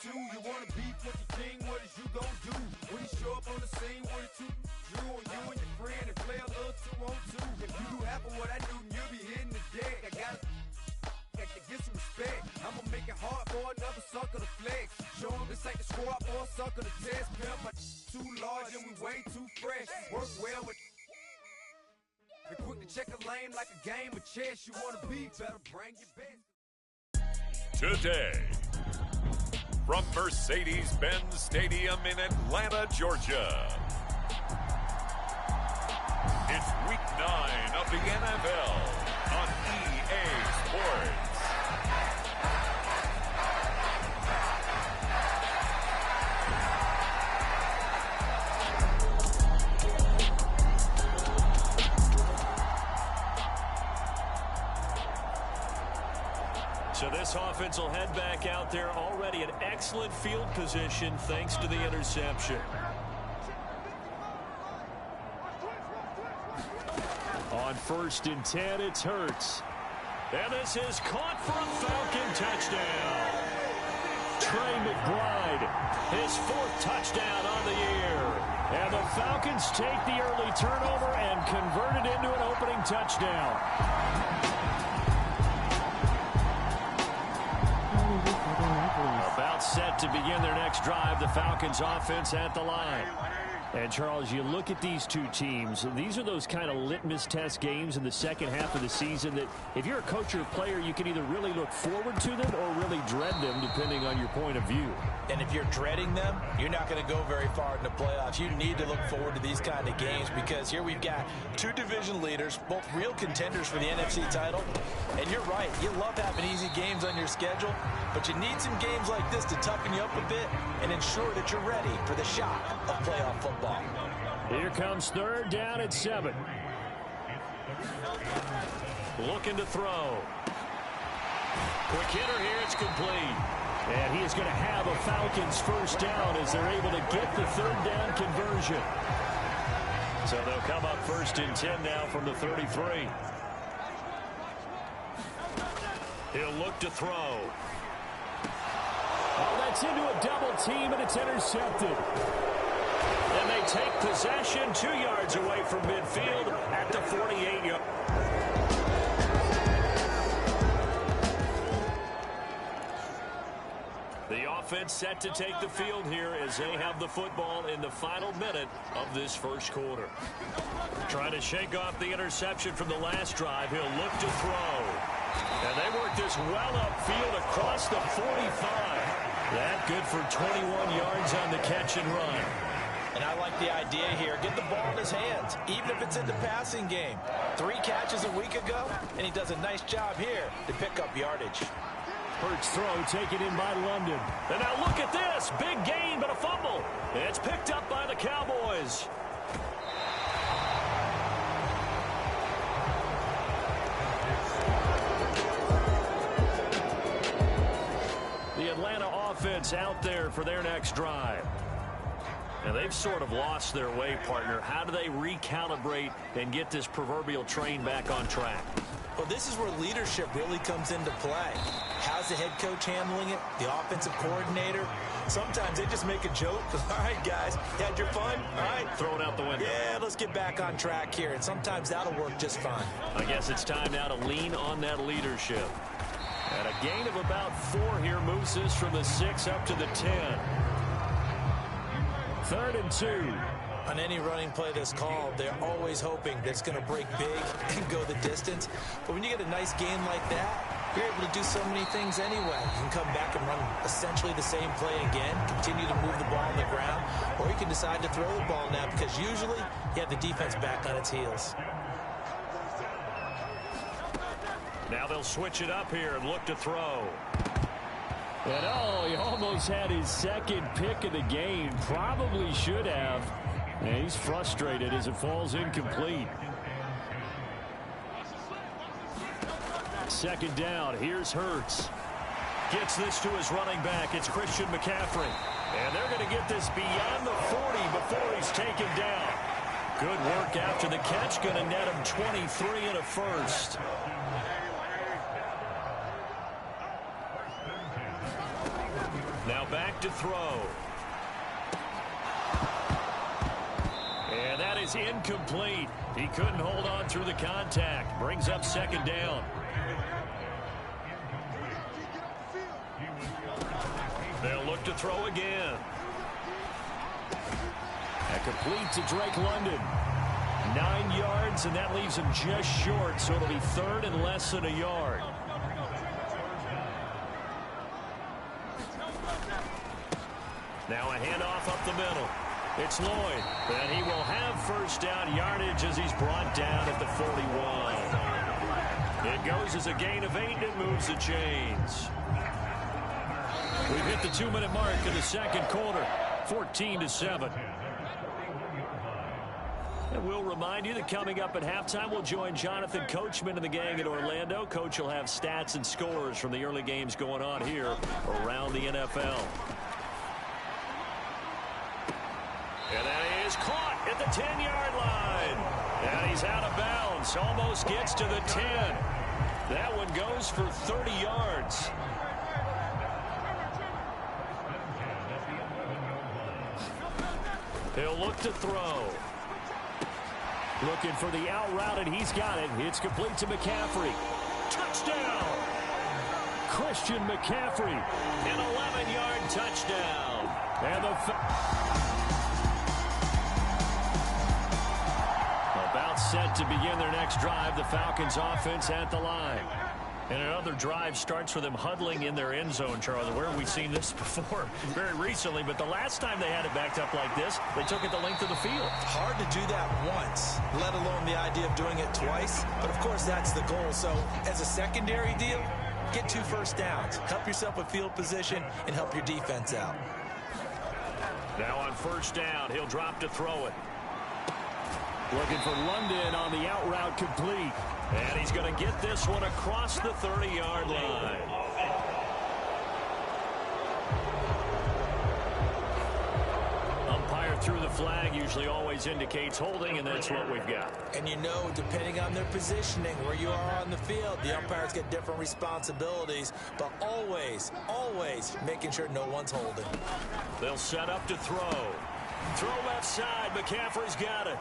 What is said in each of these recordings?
You wanna beef with the king, what is you gon' do? When you show up on the scene, what is you drew on you and your friend and play a little 2-on-2. If you do half of what I do, you'll be hitting the deck. I gotta get some respect. I'ma make it hard for another sucker to flex. Show them this ain't the squad for a sucker to test. Pimp, my too large and we way too fresh. Work well with and quick to check a lane like a game of chess. You wanna be better, bring your best. Today, from Mercedes-Benz Stadium in Atlanta, Georgia, it's Week 9 of the NFL on EA Sports. So this offense will head back out there, already an excellent field position thanks to the interception. On 1st and 10, it's Hurts. And this is caught for a Falcon touchdown. Trey McBride, his 4th touchdown on the year. And the Falcons take the early turnover and convert it into an opening touchdown. About set to begin their next drive, the Falcons offense at the line. And, Charles, you look at these two teams, these are those kind of litmus test games in the second half of the season that if you're a coach or a player, you can either really look forward to them or really dread them, depending on your point of view. And if you're dreading them, you're not going to go very far in the playoffs. You need to look forward to these kind of games because here we've got two division leaders, both real contenders for the NFC title. And you're right, you love having easy games on your schedule, but you need some games like this to toughen you up a bit and ensure that you're ready for the shock of playoff football. Here comes 3rd down at 7. Looking to throw. Quick hitter here, it's complete. And he is going to have a Falcons 1st down as they're able to get the 3rd down conversion. So they'll come up 1st and 10 now from the 33. He'll look to throw. Oh, that's into a double team, and it's intercepted. And they take possession 2 yards away from midfield at the 48-yard. The offense set to take the field here as they have the football in the final minute of this first quarter. Trying to shake off the interception from the last drive. He'll look to throw. And they work this well upfield across the 45. That good for 21 yards on the catch and run. And I like the idea here. Get the ball in his hands, even if it's in the passing game. 3 catches a week ago, and he does a nice job here to pick up yardage. Hurts throw taken in by London. And now look at this. Big gain, but a fumble. It's picked up by the Cowboys. The Atlanta offense out there for their next drive. And they've sort of lost their way, partner. How do they recalibrate and get this proverbial train back on track? Well, this is where leadership really comes into play. How's the head coach handling it? The offensive coordinator? Sometimes they just make a joke. All right, guys, you had your fun? All right. Throw it out the window. Yeah, let's get back on track here. And sometimes that'll work just fine. I guess it's time now to lean on that leadership. And a gain of about 4 here moves this from the 6 up to the 10. 3rd and 2. On any running play that's called, they're always hoping that it's going to break big and go the distance. But when you get a nice gain like that, you're able to do so many things anyway. You can come back and run essentially the same play again, continue to move the ball on the ground, or you can decide to throw the ball now because usually you have the defense back on its heels. Now they'll switch it up here and look to throw. And oh, he almost had his 2nd pick of the game. Probably should have. And he's frustrated as it falls incomplete. 2nd down. Here's Hurts. Gets this to his running back. It's Christian McCaffrey. And they're going to get this beyond the 40 before he's taken down. Good work after the catch. Going to net him 23 and a first. Now back look to throw. And that is incomplete. He couldn't hold on through the contact. Brings up second down. They'll look to throw again. That complete to Drake London. 9 yards, and that leaves him just short, so it'll be third and less than a yard. Now a handoff up the middle. It's Lloyd, and he will have first down yardage as he's brought down at the 41. It goes as a gain of 8, and it moves the chains. We've hit the 2-minute mark in the second quarter, 14-7. And we'll remind you that coming up at halftime, we'll join Jonathan Coachman and the gang in Orlando. Coach will have stats and scores from the early games going on here around the NFL. And that is caught at the 10-yard line. And he's out of bounds. Almost gets to the 10. That one goes for 30 yards. He'll look to throw. Looking for the out route, and he's got it. It's complete to McCaffrey. Touchdown! Christian McCaffrey. An 11-yard touchdown. And about set to begin their next drive. The Falcons offense at the line. And another drive starts with them huddling in their end zone, Charles. Where have we seen this before? Very recently, but the last time they had it backed up like this, they took it the length of the field. Hard to do that once, let alone the idea of doing it twice. But, of course, that's the goal. So, as a secondary deal, get 2 first downs. Help yourself with field position and help your defense out. Now on first down, he'll drop to throw it. Looking for London on the out route complete. And he's going to get this one across the 30-yard line. Umpire through the flag usually always indicates holding, and that's what we've got. And you know, depending on their positioning, where you are on the field, the umpires get different responsibilities, but always, always making sure no one's holding. They'll set up to throw. Throw left side. McCaffrey's got it.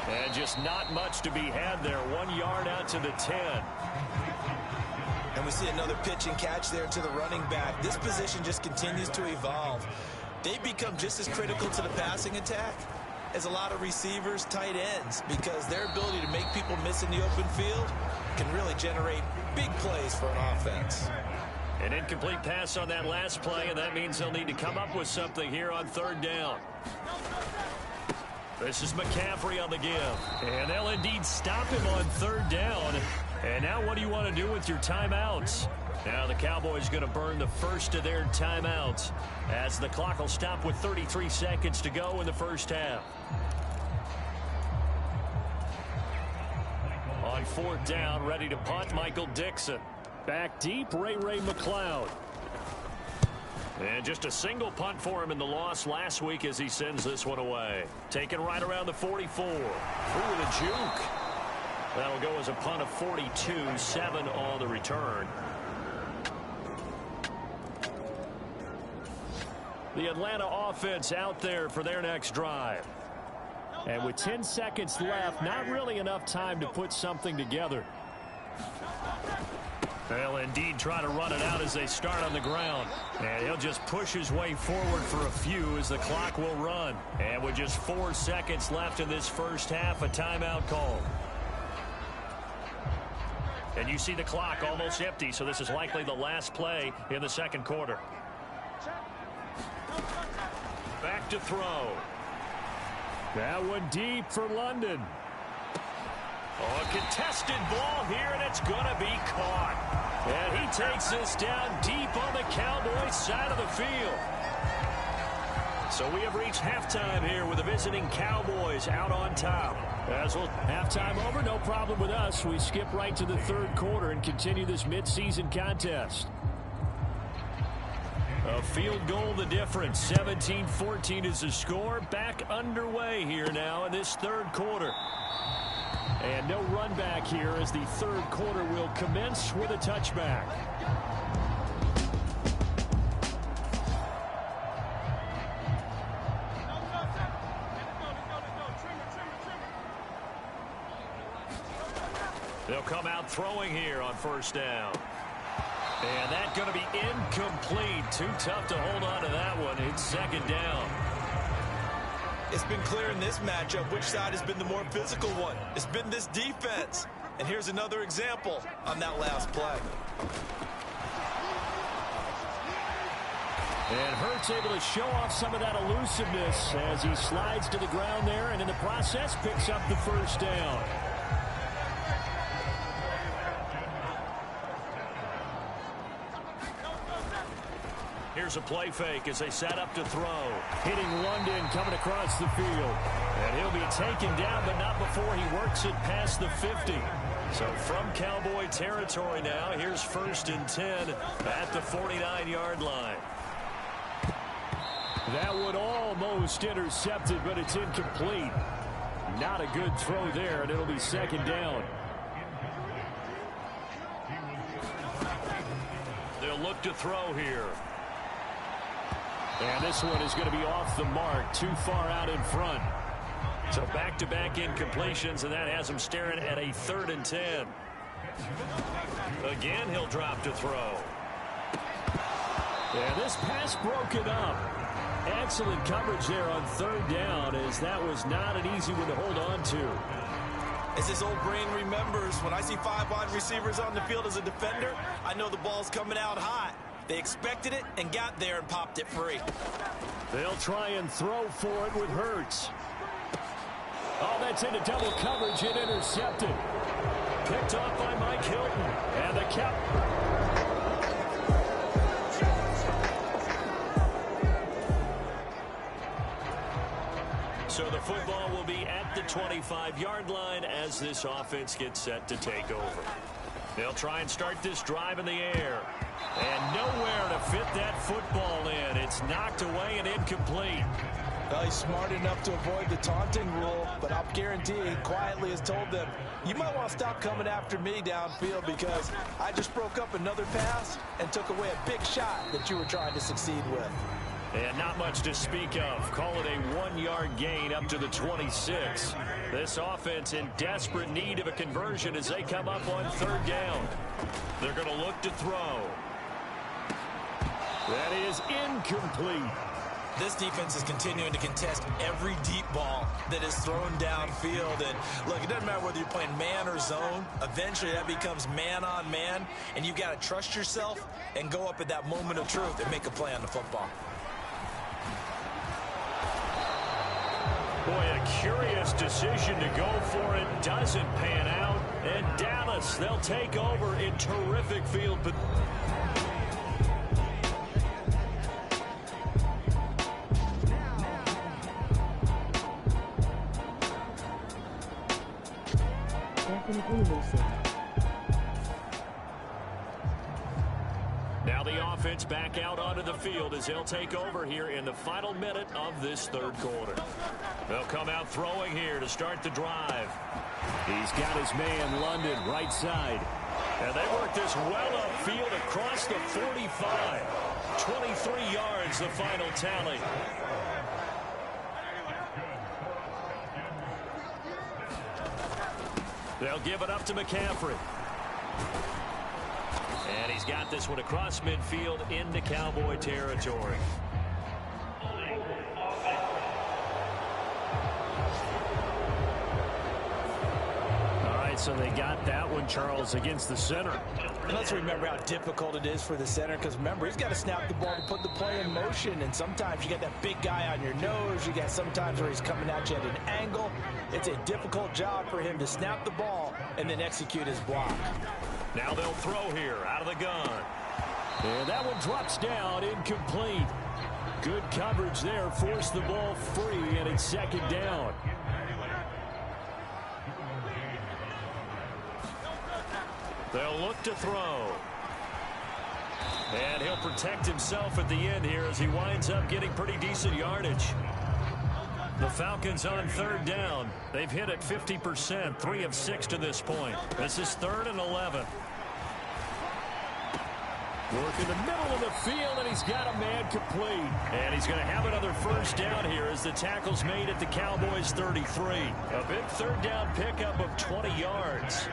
And just not much to be had there. 1 yard out to the 10. And we see another pitch and catch there to the running back. This position just continues to evolve. They become just as critical to the passing attack as a lot of receivers, tight ends, because their ability to make people miss in the open field can really generate big plays for an offense. An incomplete pass on that last play, and that means they'll need to come up with something here on third down. This is McCaffrey on the give. And they'll indeed stop him on third down. And now what do you want to do with your timeouts? Now the Cowboys going to burn the first of their timeouts as the clock will stop with 33 seconds to go in the first half. On fourth down, ready to punt, Michael Dixon. Back deep, Ray McLeod. And just a single punt for him in the loss last week as he sends this one away. Taken right around the 44. Ooh, the juke. That'll go as a punt of 42, 7 on the return. The Atlanta offense out there for their next drive. And with 10 seconds left, not really enough time to put something together. They'll indeed try to run it out as they start on the ground. And he'll just push his way forward for a few as the clock will run. And with just 4 seconds left in this first half, a timeout call. And you see the clock almost empty, so this is likely the last play in the second quarter. Back to throw. That one deep for London. Oh, a contested ball here, and it's going to be caught. And he takes this down deep on the Cowboys side of the field. So we have reached halftime here with the visiting Cowboys out on top. As well, halftime over, no problem with us. We skip right to the third quarter and continue this midseason contest. A field goal the difference. 17-14 is the score. Back underway here now in this third quarter. And no run back here as the third quarter will commence with a touchback. They'll come out throwing here on first down. And that's going to be incomplete. Too tough to hold on to that one. It's second down. It's been clear in this matchup which side has been the more physical one. It's been this defense. And here's another example on that last play. And Hurts able to show off some of that elusiveness as he slides to the ground there, and in the process picks up the first down. Here's a play fake as they set up to throw. Hitting London coming across the field. And he'll be taken down, but not before he works it past the 50. So from Cowboy territory now, here's 1st and 10 at the 49-yard line. That one almost intercepted, but it's incomplete. Not a good throw there, and it'll be second down. They'll look to throw here. And this one is going to be off the mark, too far out in front. So back-to-back incompletions, and that has him staring at a 3rd and 10. Again, he'll drop to throw. And this pass broken up. Excellent coverage there on 3rd down, as that was not an easy one to hold on to. As his old brain remembers, when I see 5 wide receivers on the field as a defender, I know the ball's coming out hot. They expected it and got there and popped it free. They'll try and throw for it with Hurts. Oh, that's into double coverage and intercepted. Picked off by Mike Hilton. And the cap. So the football will be at the 25-yard line as this offense gets set to take over. They'll try and start this drive in the air. And nowhere to fit that football in. It's knocked away and incomplete. Well, he's smart enough to avoid the taunting rule, but I'll guarantee he quietly has told them, you might want to stop coming after me downfield because I just broke up another pass and took away a big shot that you were trying to succeed with. And not much to speak of. Call it a 1-yard gain up to the 26. This offense in desperate need of a conversion as they come up on 3rd down. They're going to look to throw. That is incomplete. This defense is continuing to contest every deep ball that is thrown downfield. And look, it doesn't matter whether you're playing man or zone. Eventually that becomes man on man. And you've got to trust yourself and go up at that moment of truth and make a play on the football. Boy, a curious decision to go for it. Doesn't pan out. And Dallas, they'll take over in terrific field. But now the offense back out onto the field as they'll take over here in the final minute of this 3rd quarter. They'll come out throwing here to start the drive. He's got his man London right side. And they work this well upfield across the 45. 23 yards the final tally. They'll give it up to McCaffrey. And he's got this one across midfield into Cowboy territory. All right, so they got that one, Charles, against the center. And let's remember how difficult it is for the center, because remember, he's got to snap the ball to put the play in motion, and sometimes you get that big guy on your nose. You got sometimes where he's coming at you at an angle. It's a difficult job for him to snap the ball and then execute his block. Now they'll throw here out of the gun. And that one drops down, incomplete. Good coverage there, forced the ball free, and it's 2nd down. They'll look to throw. And he'll protect himself at the end here as he winds up getting pretty decent yardage. The Falcons on 3rd down. They've hit it 50%, 3 of 6 to this point. This is 3rd and 11. Work in the middle of the field, and he's got a man complete. And he's going to have another first down here as the tackle's made at the Cowboys' 33. A big 3rd down pickup of 20 yards.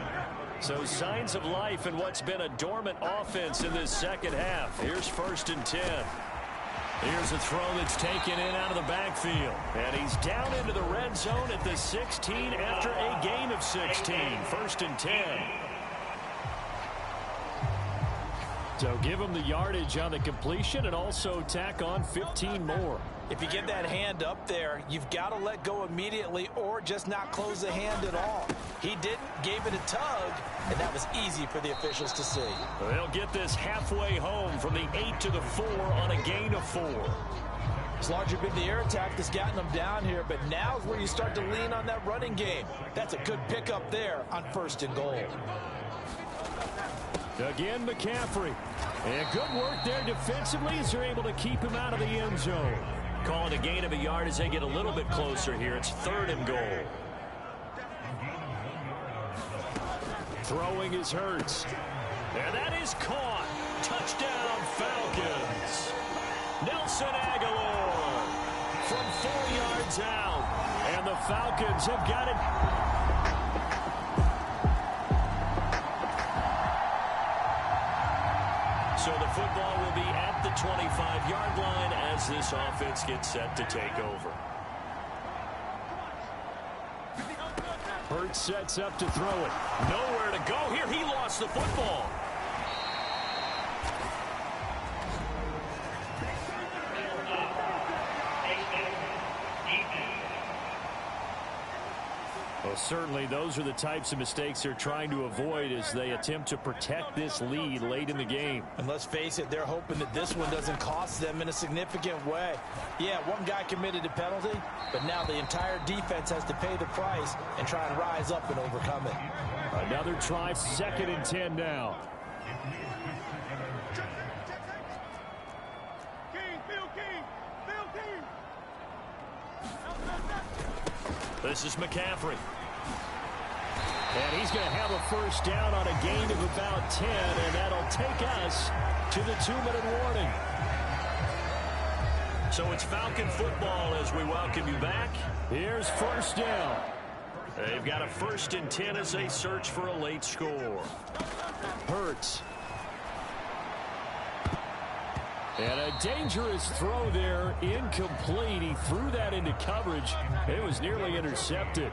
So signs of life in what's been a dormant offense in this second half. Here's 1st and 10. Here's a throw that's taken in out of the backfield. And he's down into the red zone at the 16 after a gain of 16. 1st and 10. So give him the yardage on the completion and also tack on 15 more. If you get that hand up there, you've got to let go immediately or just not close the hand at all. He didn't, gave it a tug, and that was easy for the officials to see. They'll get this halfway home from the 8 to the 4 on a gain of 4. It's largely been the air attack that's gotten them down here, but now's where you start to lean on that running game. That's a good pickup there on 1st and goal. Again, McCaffrey. And good work there defensively as they're able to keep him out of the end zone. Calling a gain of a yard as they get a little bit closer here. It's 3rd and goal. Throwing is Hurts. And that is caught. Touchdown, Falcons. Nelson Aguilar from 4 yards out. And the Falcons have got it. So the football will be at the 25-yard line as this offense gets set to take over. Hurts sets up to throw it. Nowhere to go here. He lost the football. Well, certainly those are the types of mistakes they're trying to avoid as they attempt to protect this lead late in the game. And let's face it, they're hoping that this one doesn't cost them in a significant way. Yeah, one guy committed a penalty, but now the entire defense has to pay the price and try and rise up and overcome it. Another try, 2nd and 10 now. This is McCaffrey. And he's going to have a 1st down on a gain of about 10, and that'll take us to the 2-minute warning. So it's Falcon football as we welcome you back. Here's 1st down. They've got a 1st and 10 as they search for a late score. Hurts. And a dangerous throw there, incomplete. He threw that into coverage. It was nearly intercepted.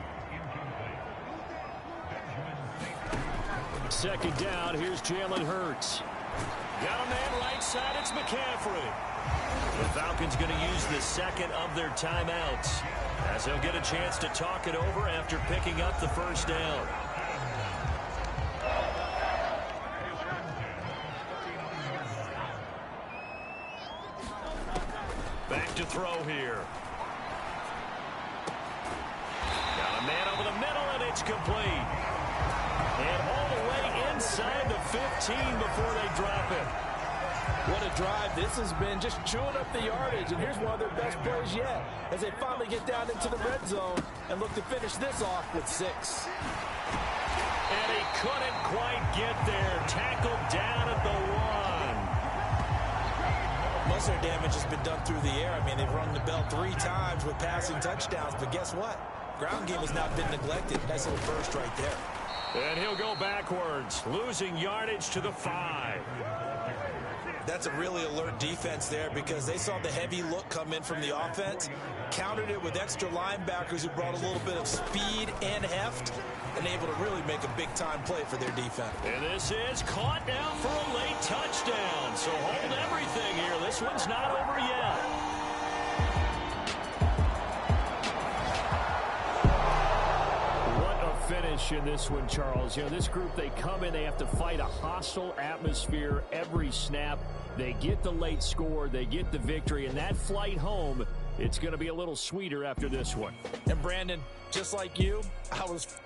2nd down, here's Jalen Hurts. Got a man right side, it's McCaffrey. The Falcons going to use the 2nd of their timeouts as they'll get a chance to talk it over after picking up the 1st down. Back to throw here. Got a man over the middle, and it's complete. And all the way inside the 15 before they drop it. What a drive. This has been just chewing up the yardage, and here's one of their best plays yet as they finally get down into the red zone and look to finish this off with 6. And he couldn't quite get there. Tackled down at the 1. Most of their damage has been done through the air. I mean, they've rung the bell 3 times with passing touchdowns, but guess what? Ground game has not been neglected. Nice little burst right there. And he'll go backwards, losing yardage to the 5. That's a really alert defense there because they saw the heavy look come in from the offense, countered it with extra linebackers who brought a little bit of speed and heft, and able to really make a big-time play for their defense. And this is caught now for a late touchdown. So hold everything here. This one's not over yet. Finish in this one, Charles. You know, this group, they come in, they have to fight a hostile atmosphere every snap. They get the late score, they get the victory, and that flight home, it's going to be a little sweeter after this one. And Brandon, just like you, I was